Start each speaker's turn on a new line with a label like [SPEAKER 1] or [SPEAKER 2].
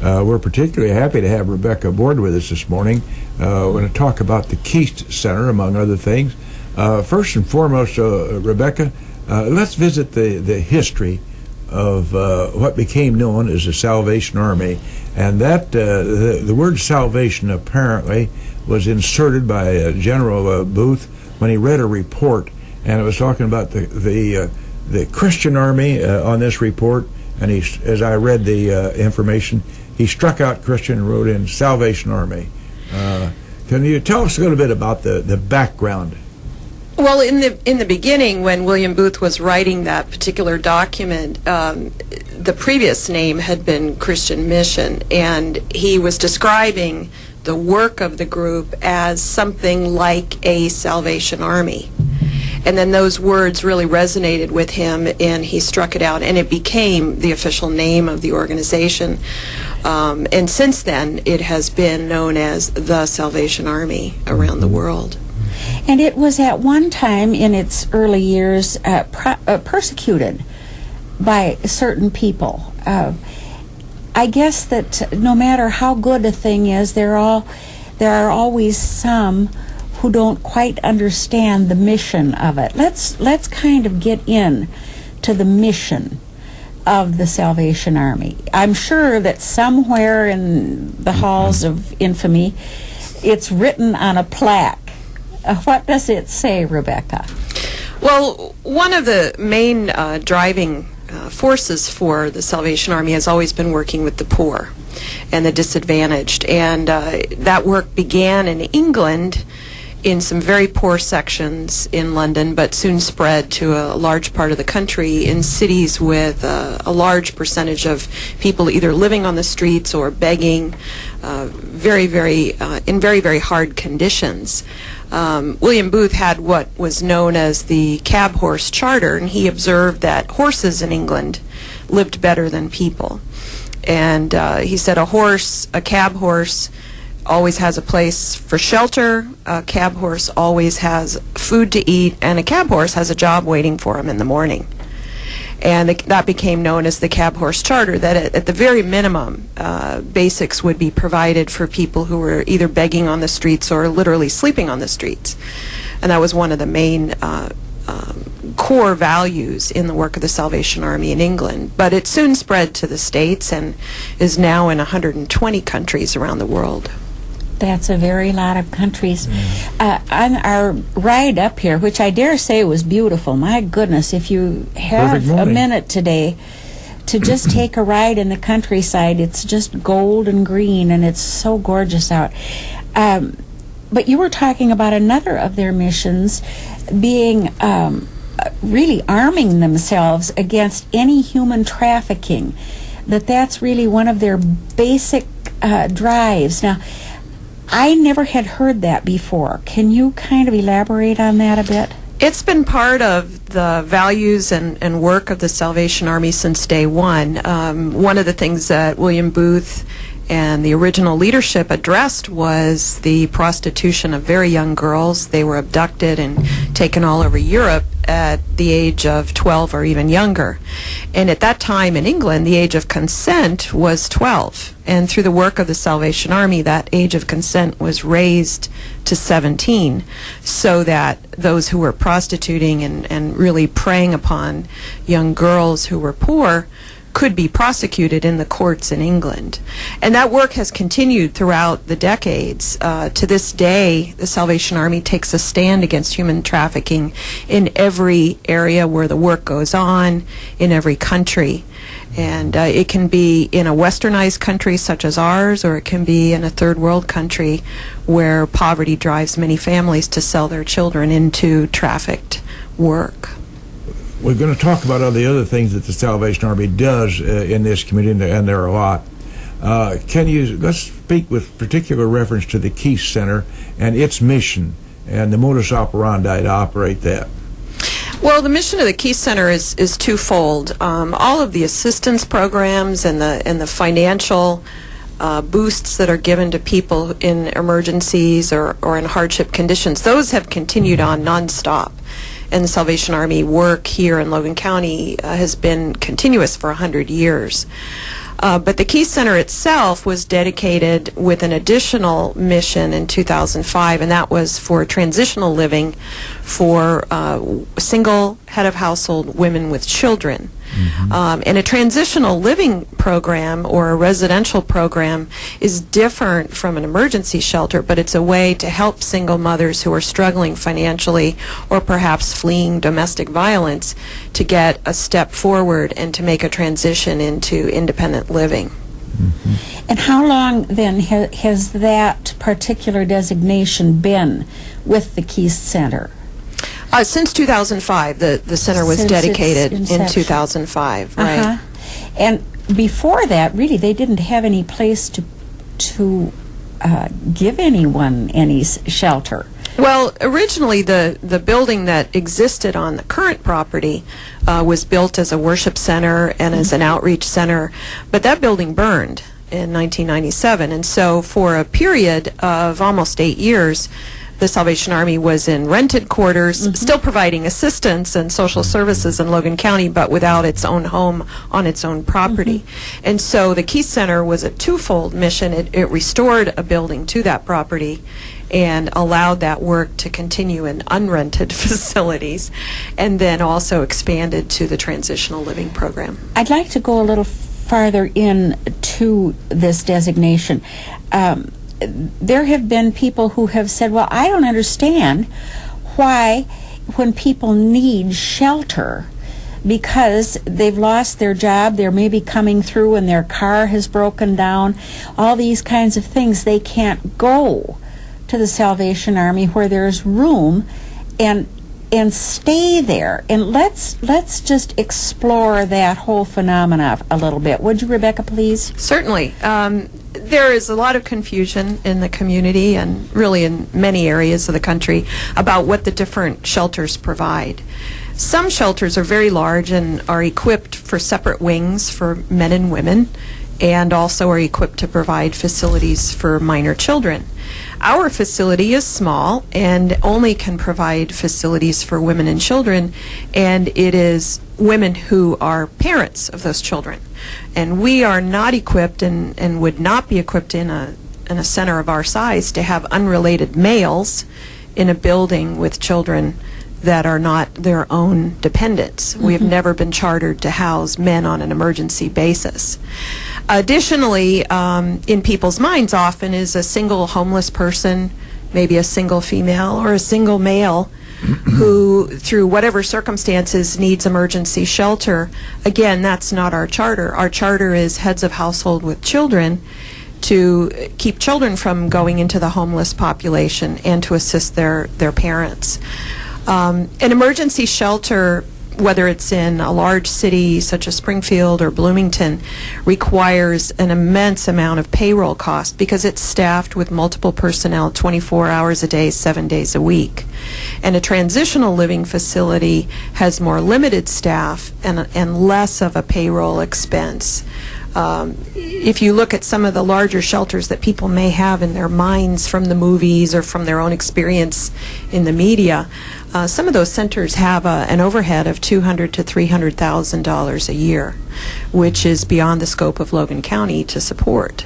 [SPEAKER 1] We're particularly happy to have Rebecca aboard with us this morning. We're going to talk about the Keast Center, among other things. First and foremost, Rebecca, let's visit the history of what became known as the Salvation Army. And that the word salvation apparently was inserted by General Booth when he read a report, and it was talking about the Christian Army on this report. And as I read the information, he struck out Christian and wrote in Salvation Army. Can you tell us a little bit about the background?
[SPEAKER 2] Well, in the beginning, when William Booth was writing that particular document, the previous name had been Christian Mission, and he was describing the work of the group as something like a Salvation Army. And then those words really resonated with him, and he struck it out, and it became the official name of the organization. And since then, it has been known as the Salvation Army around the world.
[SPEAKER 3] And it was at one time in its early years persecuted by certain people. I guess that no matter how good a thing is, there are always some who don't quite understand the mission of it. Let's kind of get in to the mission of the Salvation Army. I'm sure that somewhere in the halls of infamy, it's written on a plaque. What does it say, Rebecca?
[SPEAKER 2] Well, one of the main driving forces for the Salvation Army has always been working with the poor and the disadvantaged, and that work began in England in some very poor sections in London, but soon spread to a large part of the country in cities with a large percentage of people either living on the streets or begging, in very, very hard conditions. William Booth had what was known as the cab horse charter, and he observed that horses in England lived better than people. And he said a cab horse always has a place for shelter, a cab horse always has food to eat, and a cab horse has a job waiting for him in the morning. And that became known as the cab horse charter, that at the very minimum, basics would be provided for people who were either begging on the streets or literally sleeping on the streets. And that was one of the main core values in the work of the Salvation Army in England. But it soon spread to the States and is now in 120 countries around the world.
[SPEAKER 3] That's a very lot of countries. On our ride up here, which I dare say was beautiful, my goodness, if you have a minute today to just take a ride in the countryside, it's just gold and green, and it's so gorgeous out. But you were talking about another of their missions being really arming themselves against any human trafficking, that's really one of their basic drives. Now, I never had heard that before. Can you kind of elaborate on that a bit?
[SPEAKER 2] It's been part of the values and work of the Salvation Army since day one. One of the things that William Booth and the original leadership addressed was the prostitution of very young girls. They were abducted and taken all over Europe at the age of 12 or even younger. And at that time in England, the age of consent was 12. And through the work of the Salvation Army, that age of consent was raised to 17, so that those who were prostituting and really preying upon young girls who were poor could be prosecuted in the courts in England. And that work has continued throughout the decades. To this day, the Salvation Army takes a stand against human trafficking in every area where the work goes on, in every country. And it can be in a westernized country such as ours, or it can be in a third world country where poverty drives many families to sell their children into trafficked work.
[SPEAKER 1] We're going to talk about all the other things that the Salvation Army does in this community, and there are a lot. Let's speak with particular reference to the Keast Center and its mission and the modus operandi to operate that.
[SPEAKER 2] Well, the mission of the Keast Center is twofold. All of the assistance programs and the financial boosts that are given to people in emergencies or in hardship conditions, those have continued on nonstop. And the Salvation Army work here in Logan County has been continuous for 100 years. But the Key Center itself was dedicated with an additional mission in 2005, and that was for transitional living for single head of household women with children. And a transitional living program or a residential program is different from an emergency shelter, but it's a way to help single mothers who are struggling financially or perhaps fleeing domestic violence to get a step forward and to make a transition into independent living.
[SPEAKER 3] And how long then has that particular designation been with the Key Center?
[SPEAKER 2] Since 2005, the center was dedicated in 2005, right?
[SPEAKER 3] And before that, really, they didn't have any place to give anyone any shelter.
[SPEAKER 2] Well, originally the building that existed on the current property was built as a worship center and as an outreach center, but that building burned in 1997, and so for a period of almost 8 years, the Salvation Army was in rented quarters, still providing assistance and social services in Logan County, but without its own home on its own property. And so the Key Center was a twofold mission. It restored a building to that property and allowed that work to continue in unrented facilities, and then also expanded to the transitional living program.
[SPEAKER 3] I'd like to go a little farther in to this designation. There have been people who have said, well, I don't understand why when people need shelter because they've lost their job, they're maybe coming through and their car has broken down, all these kinds of things, they can't go to the Salvation Army where there's room and stay there. And let's just explore that whole phenomena a little bit. Would you, Rebecca, please?
[SPEAKER 2] Certainly. There is a lot of confusion in the community and really in many areas of the country about what the different shelters provide. Some shelters are very large and are equipped for separate wings for men and women, and also are equipped to provide facilities for minor children. Our facility is small and only can provide facilities for women and children, and it is women who are parents of those children. And we are not equipped and would not be equipped in a center of our size to have unrelated males in a building with children that are not their own dependents. We have never been chartered to house men on an emergency basis. Additionally, in people's minds often is a single homeless person, maybe a single female or a single male who, through whatever circumstances, needs emergency shelter. Again, that's not our charter. Our charter is heads of household with children to keep children from going into the homeless population and to assist their parents. An emergency shelter, whether it's in a large city such as Springfield or Bloomington, requires an immense amount of payroll cost because it's staffed with multiple personnel 24 hours a day, 7 days a week. And a transitional living facility has more limited staff and less of a payroll expense. If you look at some of the larger shelters that people may have in their minds from the movies or from their own experience in the media, some of those centers have an overhead of $200,000 to $300,000 a year, which is beyond the scope of Logan County to support.